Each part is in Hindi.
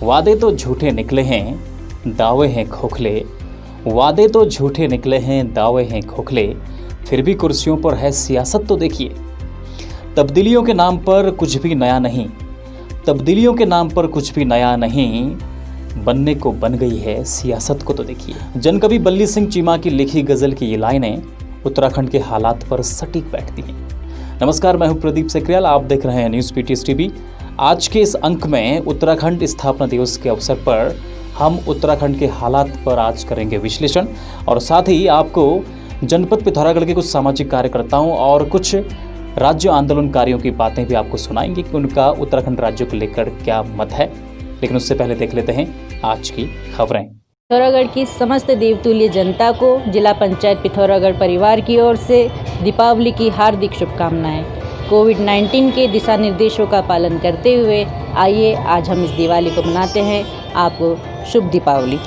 वादे तो झूठे निकले हैं, दावे हैं खोखले। वादे तो झूठे निकले हैं, दावे हैं खोखले। फिर भी कुर्सियों पर है सियासत तो देखिए। तब्दीलियों के नाम पर कुछ भी नया नहीं, तब्दीलियों के नाम पर कुछ भी नया नहीं। बनने को बन गई है सियासत को तो देखिए। जनकवि बल्ली सिंह चीमा की लिखी गजल की ये लाइनें उत्तराखंड के हालात पर सटीक बैठती हैं। नमस्कार, मैं हूं प्रदीप सेक्रियाल, आप देख रहे हैं न्यूज़ पीटीएस टीवी। आज के इस अंक में उत्तराखंड स्थापना दिवस के अवसर पर हम उत्तराखंड के हालात पर आज करेंगे विश्लेषण और साथ ही आपको जनपद पिथौरागढ़ के कुछ सामाजिक कार्यकर्ताओं और कुछ राज्य आंदोलनकारियों की बातें भी आपको सुनाएंगे कि उनका उत्तराखंड राज्य को लेकर क्या मत है। लेकिन उससे पहले देख लेते हैं आज की खबरें। पिथौरागढ़ की समस्त देवतुल्य जनता को जिला पंचायत पिथौरागढ़ परिवार की ओर से दीपावली की हार्दिक शुभकामनाएं। कोविड-19 के दिशा निर्देशों का पालन करते हुए आइए आज हम इस दिवाली को मनाते हैं। आपको शुभ दीपावली।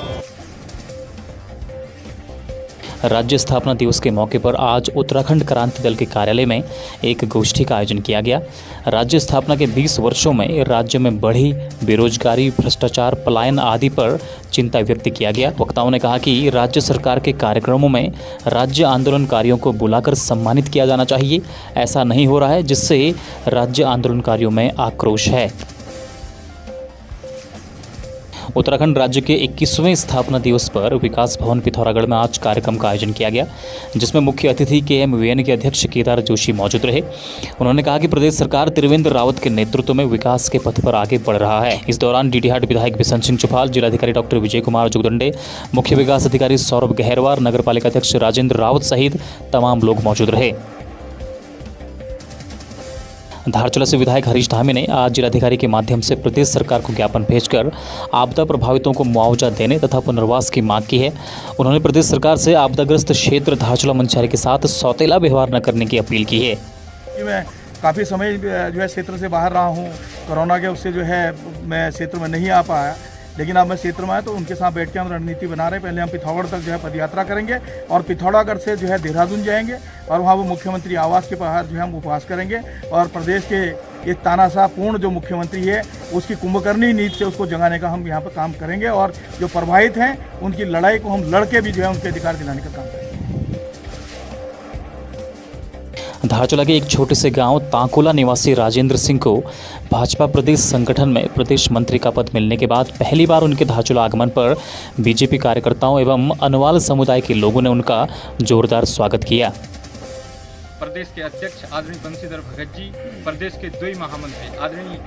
राज्य स्थापना दिवस के मौके पर आज उत्तराखंड क्रांति दल के कार्यालय में एक गोष्ठी का आयोजन किया गया। राज्य स्थापना के 20 वर्षों में राज्य में बढ़ी बेरोजगारी, भ्रष्टाचार, पलायन आदि पर चिंता व्यक्त किया गया। वक्ताओं ने कहा कि राज्य सरकार के कार्यक्रमों में राज्य आंदोलनकारियों को बुलाकर सम्मानित किया जाना चाहिए। ऐसा नहीं हो रहा है, जिससे राज्य आंदोलनकारियों में आक्रोश है। उत्तराखंड राज्य के 21वें स्थापना दिवस पर विकास भवन पिथौरागढ़ में आज कार्यक्रम का आयोजन किया गया, जिसमें मुख्य अतिथि KMVN के अध्यक्ष केदार जोशी मौजूद रहे। उन्होंने कहा कि प्रदेश सरकार त्रिवेंद्र रावत के नेतृत्व में विकास के पथ पर आगे बढ़ रहा है। इस दौरान डीडीहाट विधायक बिशन सिंह चुफाल, जिलाधिकारी डॉक्टर विजय कुमार जुगदंडे, मुख्य विकास अधिकारी सौरभ गहरवार, नगर पालिका अध्यक्ष राजेंद्र रावत सहित तमाम लोग मौजूद रहे। धारचूला से विधायक हरीश धामी ने आज जिलाधिकारी के माध्यम से प्रदेश सरकार को ज्ञापन भेजकर आपदा प्रभावितों को मुआवजा देने तथा पुनर्वास की मांग की है। उन्होंने प्रदेश सरकार से आपदाग्रस्त क्षेत्र धारचूला मंचारी के साथ सौतेला व्यवहार न करने की अपील की है। मैं काफ़ी समय जो है क्षेत्र से बाहर रहा हूँ, कोरोना के उससे जो है मैं क्षेत्र में नहीं आ पाया, लेकिन अब मैं क्षेत्र में आया तो उनके साथ बैठ के हम रणनीति बना रहे हैं। पहले हम पिथौरागढ़ तक जो है पदयात्रा करेंगे और पिथौरागढ़ से जो है देहरादून जाएंगे और वहाँ वो मुख्यमंत्री आवास के बाहर जो है हम उपवास करेंगे और प्रदेश के ये तानाशाहपूर्ण जो मुख्यमंत्री है उसकी कुंभकर्णी नीति से उसको जगाने का हम यहाँ पर काम करेंगे और जो प्रभावित हैं उनकी लड़ाई को हम लड़ के भी जो है उनके अधिकार दिलाने का काम करेंगे। धारचूला के एक छोटे से गांव तांकोला निवासी राजेंद्र सिंह को भाजपा प्रदेश संगठन में प्रदेश मंत्री का पद मिलने के बाद पहली बार उनके धारचूला आगमन पर बीजेपी कार्यकर्ताओं एवं अनवाल समुदाय के लोगों ने उनका जोरदार स्वागत किया। प्रदेश के अध्यक्ष आदरणीय बंशीधर भगत जी, प्रदेश के 2 महामंत्री आदरणीय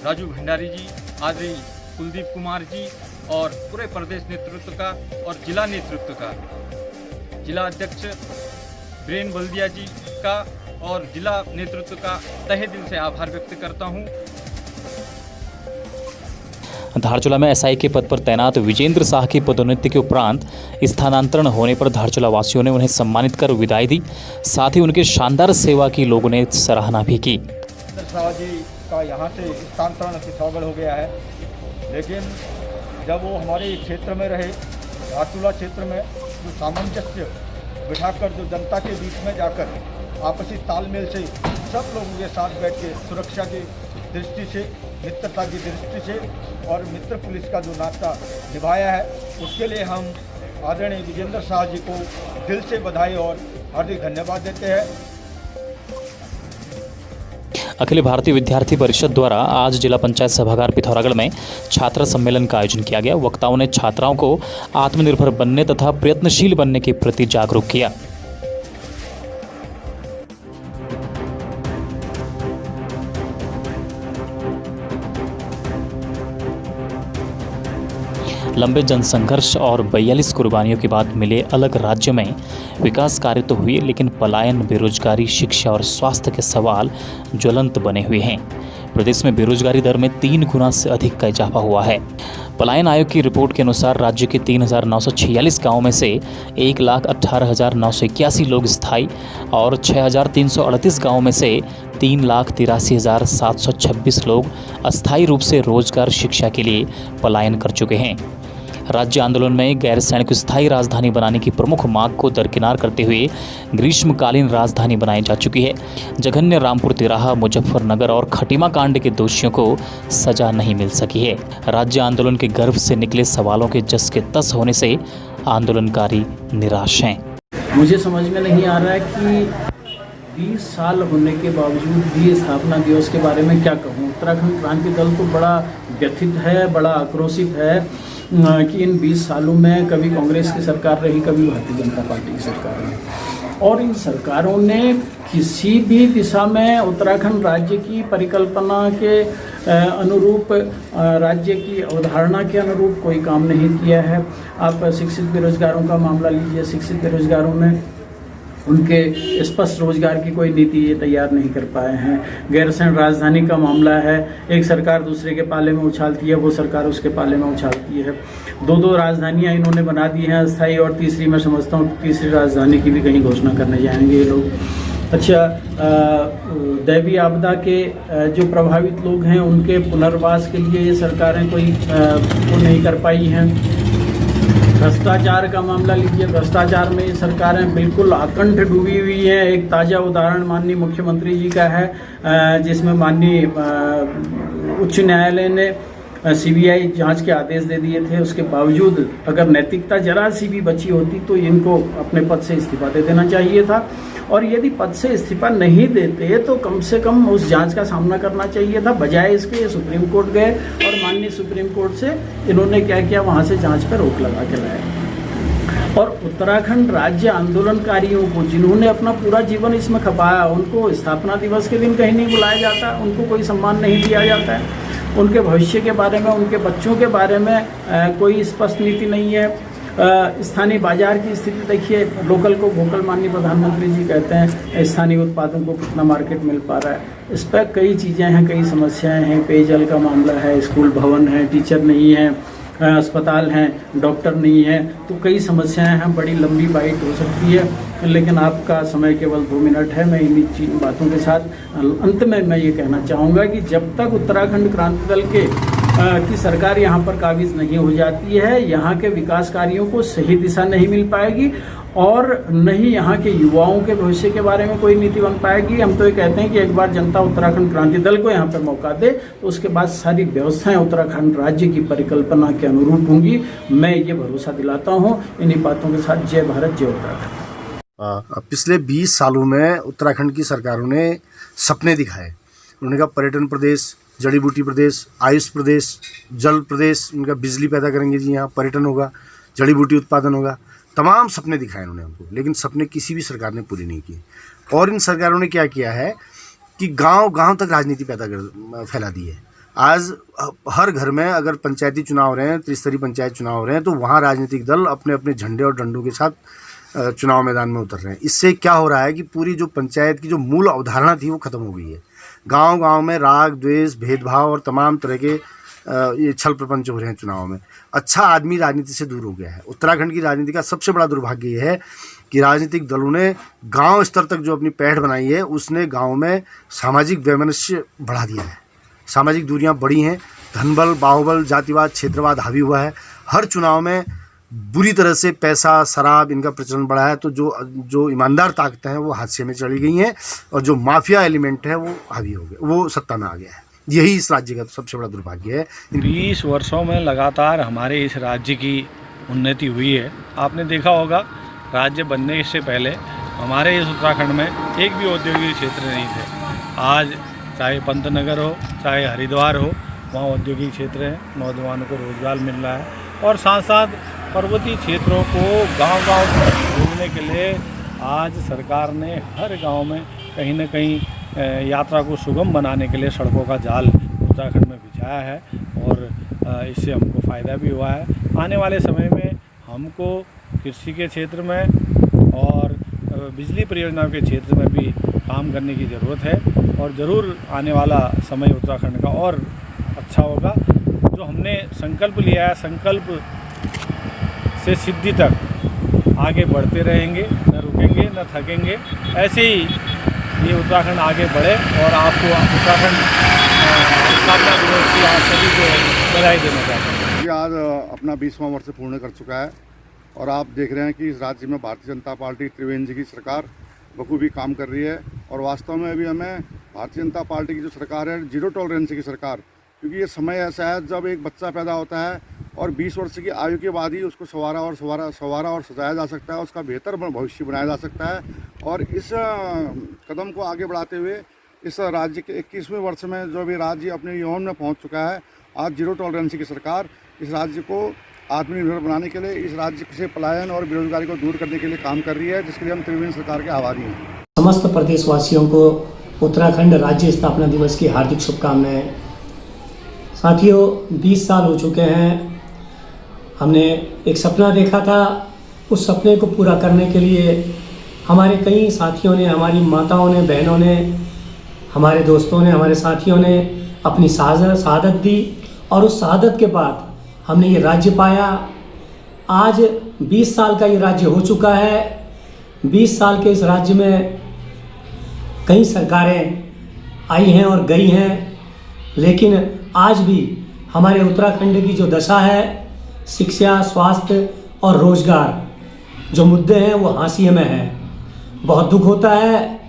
राजू भंडारी जी, आदरणीय कुलदीप कुमार जी और पूरे प्रदेश नेतृत्व का और जिला नेतृत्व का, जिला अध्यक्ष ब्रेन बल्दिया जी का और जिला नेतृत्व का तहे दिल से आभार व्यक्त करता हूं। धारचूला में SI के पद पर तैनात विजेंद्र शाह की पदोन्नति के उपरांत स्थानांतरण होने पर धारचूला वासियों ने उन्हें सम्मानित कर विदाई दी। साथ ही उनके शानदार सेवा की लोगों ने सराहना भी की। शाह जी का यहाँ से स्थानांतरण पिथौरागढ़ हो गया है, लेकिन जब वो हमारे क्षेत्र में रहे, धारचूला क्षेत्र में जो सामंजस्य बिठाकर जो जनता के बीच में जाकर आपसी तालमेल से सब लोगों के साथ बैठ के सुरक्षा की दृष्टि से, मित्रता की दृष्टि से और मित्र पुलिस का जो नाता निभाया है, उसके लिए हम आदरणीय विजेंद्र शाह जी को दिल से बधाई और हार्दिक धन्यवाद देते हैं। अखिल भारतीय विद्यार्थी परिषद द्वारा आज जिला पंचायत सभागार पिथौरागढ़ में छात्रा सम्मेलन का आयोजन किया गया। वक्ताओं ने छात्राओं को आत्मनिर्भर बनने तथा प्रयत्नशील बनने के प्रति जागरूक किया। लंबे जनसंघर्ष और 42 कुर्बानियों के बाद मिले अलग राज्य में विकास कार्य तो हुए, लेकिन पलायन, बेरोजगारी, शिक्षा और स्वास्थ्य के सवाल ज्वलंत बने हुए हैं। प्रदेश में बेरोजगारी दर में 3 गुना से अधिक का इजाफा हुआ है। पलायन आयोग की रिपोर्ट के अनुसार राज्य के 3,946 गाँव में से 1,18,981 लोग स्थायी और 6,338 गाँव में से 3,83,726 लोग अस्थायी रूप से रोजगार, शिक्षा के लिए पलायन कर चुके हैं। राज्य आंदोलन में गैरसैंण को स्थायी राजधानी बनाने की प्रमुख मांग को दरकिनार करते हुए ग्रीष्मकालीन राजधानी बनाई जा चुकी है। जघन्य रामपुर तिराहा, मुजफ्फरनगर और खटीमा कांड के दोषियों को सजा नहीं मिल सकी है। राज्य आंदोलन के गर्भ से निकले सवालों के जस के तस होने से आंदोलनकारी निराश हैं। मुझे समझ में नहीं आ रहा है कि 20 साल होने के बावजूद भी स्थापना दिवस के बारे में क्या कहूँ। उत्तराखंड क्रांति दल तो बड़ा व्यथित है, बड़ा आक्रोशित है कि इन 20 सालों में कभी कांग्रेस की सरकार रही, कभी भारतीय जनता पार्टी की सरकार रही, और इन सरकारों ने किसी भी दिशा में उत्तराखंड राज्य की परिकल्पना के अनुरूप, राज्य की अवधारणा के अनुरूप कोई काम नहीं किया है। आप शिक्षित बेरोजगारों का मामला लीजिए, शिक्षित बेरोजगारों में उनके स्पष्ट रोजगार की कोई नीति ये तैयार नहीं कर पाए हैं। गैरसैंण राजधानी का मामला है, एक सरकार दूसरे के पाले में उछालती है, वो सरकार उसके पाले में उछालती है। दो राजधानियां इन्होंने बना दी हैं अस्थायी, और तीसरी मैं समझता हूँ तीसरी राजधानी की भी कहीं घोषणा करने जाएंगे ये लोग। अच्छा, दैवीय आपदा के जो प्रभावित लोग हैं उनके पुनर्वास के लिए ये सरकारें कोई वो नहीं कर पाई हैं। भ्रष्टाचार का मामला लीजिए, भ्रष्टाचार में ये सरकारें बिल्कुल आकंठ डूबी हुई हैं। एक ताज़ा उदाहरण माननीय मुख्यमंत्री जी का है, जिसमें माननीय उच्च न्यायालय ने सीबीआई जांच के आदेश दे दिए थे। उसके बावजूद अगर नैतिकता जरा सी भी बची होती तो इनको अपने पद से इस्तीफा दे देना चाहिए था, और यदि पद से इस्तीफा नहीं देते तो कम से कम उस जांच का सामना करना चाहिए था। बजाय इसके सुप्रीम कोर्ट गए और माननीय सुप्रीम कोर्ट से इन्होंने क्या किया, वहाँ से जांच पर रोक लगा के लाए। और उत्तराखंड राज्य आंदोलनकारियों को, जिन्होंने अपना पूरा जीवन इसमें खपाया, उनको स्थापना दिवस के दिन कहीं नहीं बुलाया जाता, उनको कोई सम्मान नहीं दिया जाता है। उनके भविष्य के बारे में, उनके बच्चों के बारे में कोई स्पष्ट नीति नहीं है। स्थानीय बाजार की स्थिति देखिए, लोकल को वोकल माननीय प्रधानमंत्री जी कहते हैं, स्थानीय उत्पादों को कितना मार्केट मिल पा रहा है। इस पर कई चीज़ें हैं, कई समस्याएं हैं। पेयजल का मामला है, स्कूल भवन है, टीचर नहीं है, अस्पताल हैं, डॉक्टर नहीं है, तो कई समस्याएं हैं। बड़ी लंबी बाइट हो सकती है, लेकिन आपका समय केवल 2 मिनट है। मैं इन्हीं बातों के साथ अंत में मैं ये कहना चाहूँगा कि जब तक उत्तराखंड क्रांति दल की सरकार यहाँ पर काबिज नहीं हो जाती है, यहाँ के विकास कार्यों को सही दिशा नहीं मिल पाएगी, और न ही यहाँ के युवाओं के भविष्य के बारे में कोई नीति बन पाएगी। हम तो ये कहते हैं कि एक बार जनता उत्तराखंड क्रांति दल को यहाँ पर मौका दे तो उसके बाद सारी व्यवस्थाएं उत्तराखंड राज्य की परिकल्पना के अनुरूप होंगी। मैं ये भरोसा दिलाता हूँ। इन्हीं बातों के साथ जय भारत, जय उत्तराखंड। पिछले 20 सालों में उत्तराखंड की सरकारों ने सपने दिखाए। उन्होंने कहा पर्यटन प्रदेश, जड़ी बूटी प्रदेश, आयुष प्रदेश, जल प्रदेश, उनका बिजली पैदा करेंगे जी, यहाँ पर्यटन होगा, जड़ी बूटी उत्पादन होगा। तमाम सपने दिखाए उन्होंने हमको, लेकिन सपने किसी भी सरकार ने पूरी नहीं किए। और इन सरकारों ने क्या किया है कि गांव-गांव तक राजनीति फैला दी है। आज हर घर में अगर पंचायती चुनाव हो रहे हैं, त्रिस्तरीय पंचायत चुनाव हो रहे हैं, तो वहाँ राजनीतिक दल अपने अपने झंडे और डंडों के साथ चुनाव मैदान में उतर रहे हैं। इससे क्या हो रहा है कि पूरी जो पंचायत की जो मूल अवधारणा थी वो ख़त्म हो गई है। गांव-गांव में राग, द्वेष, भेदभाव और तमाम तरह के ये छल प्रपंच हो रहे हैं चुनाव में। अच्छा आदमी राजनीति से दूर हो गया है। उत्तराखंड की राजनीति का सबसे बड़ा दुर्भाग्य ये है कि राजनीतिक दलों ने गांव स्तर तक जो अपनी पैठ बनाई है, उसने गांव में सामाजिक वैमनस्य बढ़ा दिया है। सामाजिक दूरियां बढ़ी हैं, धनबल, बाहुबल, जातिवाद, क्षेत्रवाद हावी हुआ है। हर चुनाव में बुरी तरह से पैसा, शराब, इनका प्रचलन बढ़ा है। तो जो ईमानदार ताकतें हैं वो हादसे में चली गई हैं, और जो माफिया एलिमेंट है वो हावी हो गए, वो सत्ता में आ गया है। यही इस राज्य का सबसे बड़ा दुर्भाग्य है। 20 वर्षों में लगातार हमारे इस राज्य की उन्नति हुई है। आपने देखा होगा, राज्य बनने से पहले हमारे इस उत्तराखंड में एक भी औद्योगिक क्षेत्र नहीं थे। आज चाहे पंतनगर हो, चाहे हरिद्वार हो, वहाँ औद्योगिक क्षेत्र है, नौजवानों को रोजगार मिल रहा है। और साथ साथ पर्वतीय क्षेत्रों को गांव-गांव घूमने के लिए आज सरकार ने हर गांव में कहीं न कहीं यात्रा को सुगम बनाने के लिए सड़कों का जाल उत्तराखंड में बिछाया है, और इससे हमको फ़ायदा भी हुआ है। आने वाले समय में हमको कृषि के क्षेत्र में और बिजली परियोजनाओं के क्षेत्र में भी काम करने की ज़रूरत है, और ज़रूर आने वाला समय उत्तराखंड का और अच्छा होगा। जो हमने संकल्प लिया है, संकल्प से सिद्धि तक आगे बढ़ते रहेंगे, न रुकेंगे न थकेंगे। ऐसे ही ये उत्तराखंड आगे बढ़े, और आपको उत्तराखंड स्थापना दिवस की आप सभी को बधाई देना चाहते हैं। आज अपना 20वां वर्ष पूर्ण कर चुका है और आप देख रहे हैं कि इस राज्य में भारतीय जनता पार्टी त्रिवेंद्र जी की सरकार बखूबी काम कर रही है। और वास्तव में अभी हमें भारतीय जनता पार्टी की जो सरकार है, जीरो टॉलरेंस की सरकार, क्योंकि ये समय ऐसा है जब एक बच्चा पैदा होता है और 20 वर्ष की आयु के बाद ही उसको संवारा और सजाया जा सकता है, उसका बेहतर भविष्य बनाया जा सकता है। और इस कदम को आगे बढ़ाते हुए इस राज्य के 21वें वर्ष में जो भी राज्य अपने यौवन में पहुंच चुका है, आज जीरो टॉलरेंस की सरकार इस राज्य को आत्मनिर्भर बनाने के लिए, इस राज्य से पलायन और बेरोजगारी को दूर करने के लिए काम कर रही है, जिसके लिए हम त्रिवेंद्र सरकार के आभारी हैं। समस्त प्रदेशवासियों को उत्तराखंड राज्य स्थापना दिवस की हार्दिक शुभकामनाएं। साथियों, 20 साल हो चुके हैं। हमने एक सपना देखा था, उस सपने को पूरा करने के लिए हमारे कई साथियों ने, हमारी माताओं ने, बहनों ने, हमारे दोस्तों ने, हमारे साथियों ने अपनी शहादत दी और उस शहादत के बाद हमने ये राज्य पाया। आज 20 साल का ये राज्य हो चुका है। 20 साल के इस राज्य में कई सरकारें आई हैं और गई हैं, लेकिन आज भी हमारे उत्तराखंड की जो दशा है, शिक्षा, स्वास्थ्य और रोजगार जो मुद्दे हैं वो हाशिए में हैं। बहुत दुख होता है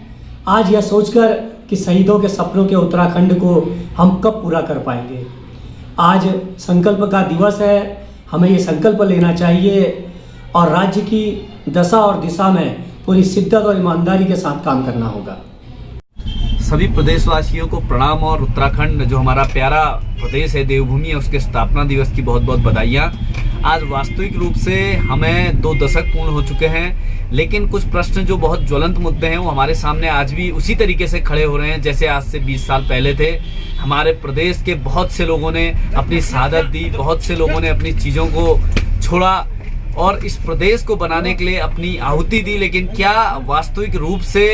आज यह सोचकर कि शहीदों के सपनों के उत्तराखंड को हम कब पूरा कर पाएंगे। आज संकल्प का दिवस है, हमें ये संकल्प लेना चाहिए और राज्य की दशा और दिशा में पूरी शिद्दत और ईमानदारी के साथ काम करना होगा। सभी प्रदेशवासियों को प्रणाम और उत्तराखंड जो हमारा प्यारा प्रदेश है, देवभूमि है, उसके स्थापना दिवस की बहुत बहुत बधाइयाँ। आज वास्तविक रूप से हमें 2 दशक पूर्ण हो चुके हैं, लेकिन कुछ प्रश्न जो बहुत ज्वलंत मुद्दे हैं वो हमारे सामने आज भी उसी तरीके से खड़े हो रहे हैं जैसे आज से 20 साल पहले थे। हमारे प्रदेश के बहुत से लोगों ने अपनी शहादत दी, बहुत से लोगों ने अपनी चीज़ों को छोड़ा और इस प्रदेश को बनाने के लिए अपनी आहुति दी। लेकिन क्या वास्तविक रूप से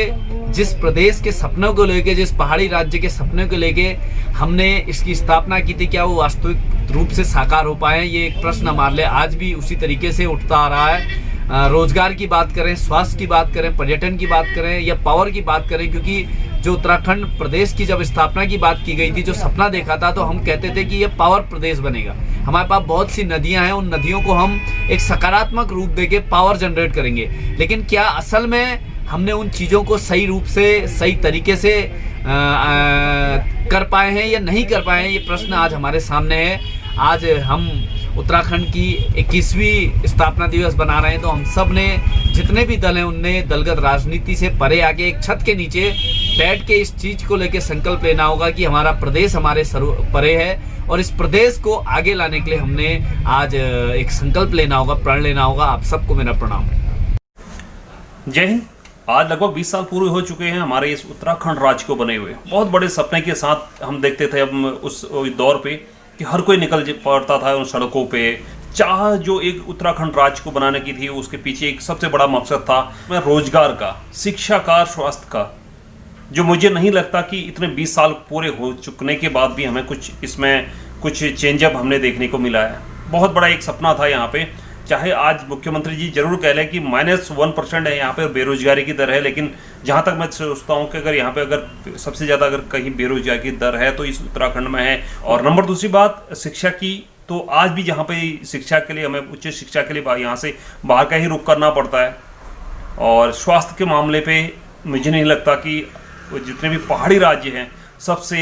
जिस प्रदेश के सपनों को लेके, जिस पहाड़ी राज्य के सपनों को लेके हमने इसकी स्थापना की थी, क्या वो वास्तविक रूप से साकार हो पाए? ये एक प्रश्न हमारे लिए आज भी उसी तरीके से उठता आ रहा है। रोजगार की बात करें, स्वास्थ्य की बात करें, पर्यटन की बात करें या पावर की बात करें, क्योंकि जो उत्तराखंड प्रदेश की जब स्थापना की बात की गई थी, जो सपना देखा था, तो हम कहते थे कि ये पावर प्रदेश बनेगा। हमारे पास बहुत सी नदियां हैं, उन नदियों को हम एक सकारात्मक रूप देके पावर जनरेट करेंगे। लेकिन क्या असल में हमने उन चीज़ों को सही रूप से, सही तरीके से कर पाए हैं या नहीं कर पाए हैं? ये प्रश्न आज हमारे सामने है। आज हम उत्तराखंड की 21वीं स्थापना दिवस बना रहे हैं, तो हम सब ने, जितने भी दल हैं, उनने दलगत राजनीति से परे आके एक छत के नीचे बैठ के इस चीज को लेके संकल्प लेना होगा कि हमारा प्रदेश हमारे परे है और इस प्रदेश को आगे लाने के लिए हमने आज एक संकल्प लेना होगा, प्रण लेना होगा। आप सबको मेरा प्रणाम। जय हिंद। आज लगभग 20 साल पूरे हो चुके हैं हमारे इस उत्तराखंड राज्य को बने हुए। बहुत बड़े सपने के साथ हम देखते थे हम उस दौर पे कि हर कोई निकल पड़ता था उन सड़कों पे। चाह जो एक उत्तराखंड राज्य को बनाने की थी, उसके पीछे एक सबसे बड़ा मकसद था रोजगार का, शिक्षा का, स्वास्थ्य का, जो मुझे नहीं लगता कि इतने 20 साल पूरे हो चुकने के बाद भी हमें कुछ इसमें कुछ चेंजअप हमने देखने को मिला है। बहुत बड़ा एक सपना था यहाँ पे। चाहे आज मुख्यमंत्री जी जरूर कह लें कि -1% है यहाँ पे बेरोजगारी की दर है, लेकिन जहाँ तक मैं सोचता हूँ कि अगर यहाँ पे अगर सबसे ज़्यादा अगर कहीं बेरोजगारी की दर है तो इस उत्तराखंड में है। और नंबर दूसरी बात शिक्षा की, तो आज भी जहाँ पे शिक्षा के लिए हमें उच्च शिक्षा के लिए यहाँ से बाहर का ही रुख करना पड़ता है। और स्वास्थ्य के मामले पे मुझे नहीं लगता कि जितने भी पहाड़ी राज्य हैं सबसे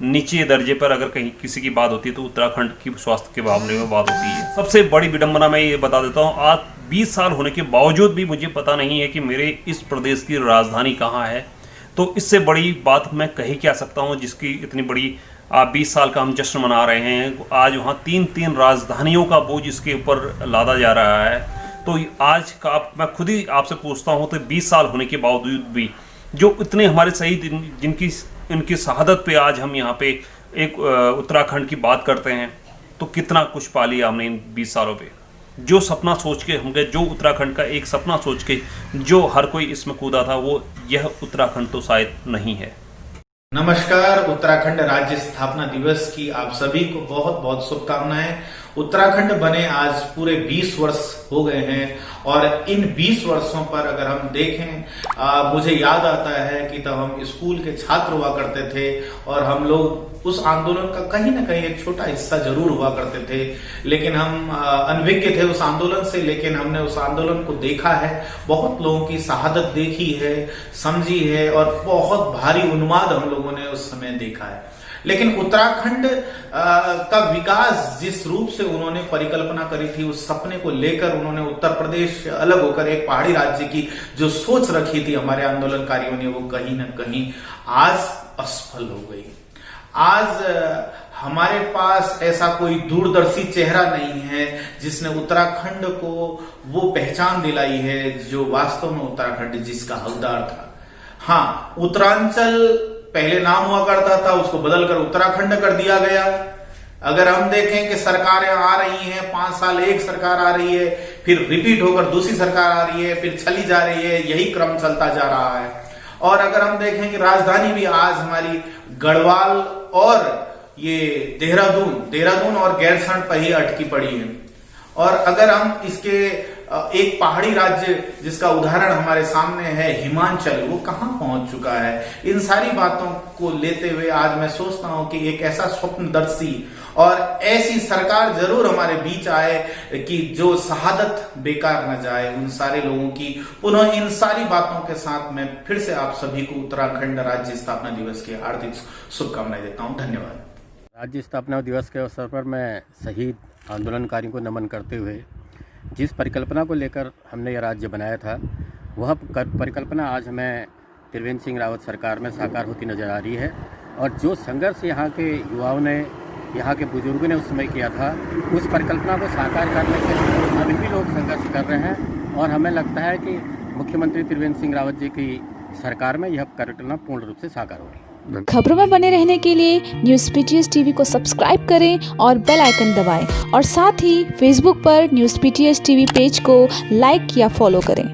नीचे दर्जे पर अगर कहीं किसी की बात होती है तो उत्तराखंड की स्वास्थ्य के मामले में बात होती है। सबसे बड़ी विडंबना मैं ये बता देता हूँ, आज 20 साल होने के बावजूद भी मुझे पता नहीं है कि मेरे इस प्रदेश की राजधानी कहाँ है। तो इससे बड़ी बात मैं कही क्या सकता हूँ, जिसकी इतनी बड़ी 20 साल का हम जश्न मना रहे हैं। आज वहाँ 3 राजधानियों का बोझ इसके ऊपर लादा जा रहा है। तो आज का मैं खुद ही आपसे पूछता हूँ, तो 20 साल होने के बावजूद भी जो इतने हमारे शहीद इनकी शहादत पे आज हम यहाँ पे एक उत्तराखंड की बात करते हैं, तो कितना कुछ पा लिया हमने इन 20 सालों पे। जो सपना सोच के हम गए, जो उत्तराखंड का एक सपना सोच के जो हर कोई इसमें कूदा था, वो यह उत्तराखंड तो शायद नहीं है। नमस्कार। उत्तराखंड राज्य स्थापना दिवस की आप सभी को बहुत बहुत शुभकामनाएं। उत्तराखंड बने आज पूरे 20 वर्ष हो गए हैं और इन 20 वर्षों पर अगर हम देखें, मुझे याद आता है कि तब हम स्कूल के छात्र हुआ करते थे और हम लोग उस आंदोलन का कहीं ना कहीं एक छोटा हिस्सा जरूर हुआ करते थे, लेकिन हम अनभिज्ञ थे उस आंदोलन से। लेकिन हमने उस आंदोलन को देखा है, बहुत लोगों की शहादत देखी है, समझी है और बहुत भारी उन्माद हम लोगों ने उस समय देखा है। लेकिन उत्तराखंड का विकास जिस रूप से उन्होंने परिकल्पना करी थी, उस सपने को लेकर उन्होंने उत्तर प्रदेश से अलग होकर एक पहाड़ी राज्य की जो सोच रखी थी हमारे आंदोलनकारियों ने, वो कहीं ना कहीं आज असफल हो गई। आज हमारे पास ऐसा कोई दूरदर्शी चेहरा नहीं है जिसने उत्तराखंड को वो पहचान दिलाई है जो वास्तव में उत्तराखंड जिसका हकदार था। हाँ, उत्तरांचल पहले नाम हुआ करता था, उसको बदलकर उत्तराखंड कर दिया गया। अगर हम देखें कि सरकारें आ रही हैं, 5 साल एक सरकार आ रही है, फिर रिपीट होकर दूसरी सरकार आ रही है, फिर चली जा रही है, यही क्रम चलता जा रहा है। और अगर हम देखें कि राजधानी भी आज हमारी गढ़वाल और ये देहरादून और गैरसैंण पर ही अटकी पड़ी है। और अगर हम इसके एक पहाड़ी राज्य जिसका उदाहरण हमारे सामने है हिमाचल, वो कहां पहुंच चुका है। इन सारी बातों को लेते हुए आज मैं सोचता हूं कि एक ऐसा स्वप्नदर्शी और ऐसी सरकार जरूर हमारे बीच आए कि जो शहादत बेकार न जाए उन सारे लोगों की। पुनः इन सारी बातों के साथ मैं फिर से आप सभी को उत्तराखंड राज्य स्थापना दिवस की हार्दिक शुभकामनाएं देता हूं। धन्यवाद। राज्य स्थापना दिवस के अवसर पर मैं शहीद आंदोलनकारियों को नमन करते हुए जिस परिकल्पना को लेकर हमने यह राज्य बनाया था, वह परिकल्पना आज हमें त्रिवेंद्र सिंह रावत सरकार में साकार होती नज़र आ रही है। और जो संघर्ष यहाँ के युवाओं ने, यहाँ के बुजुर्गों ने उस समय किया था, उस परिकल्पना को साकार करने के लिए अभी भी लोग संघर्ष कर रहे हैं। और हमें लगता है कि मुख्यमंत्री त्रिवेंद्र सिंह रावत जी की सरकार में यह परिकल्पना पूर्ण रूप से साकार होगी। खबरों में बने रहने के लिए न्यूज़ PTS TV को सब्सक्राइब करें और बेल आइकन दबाएं और साथ ही फेसबुक पर न्यूज़ PTS TV पेज को लाइक या फॉलो करें।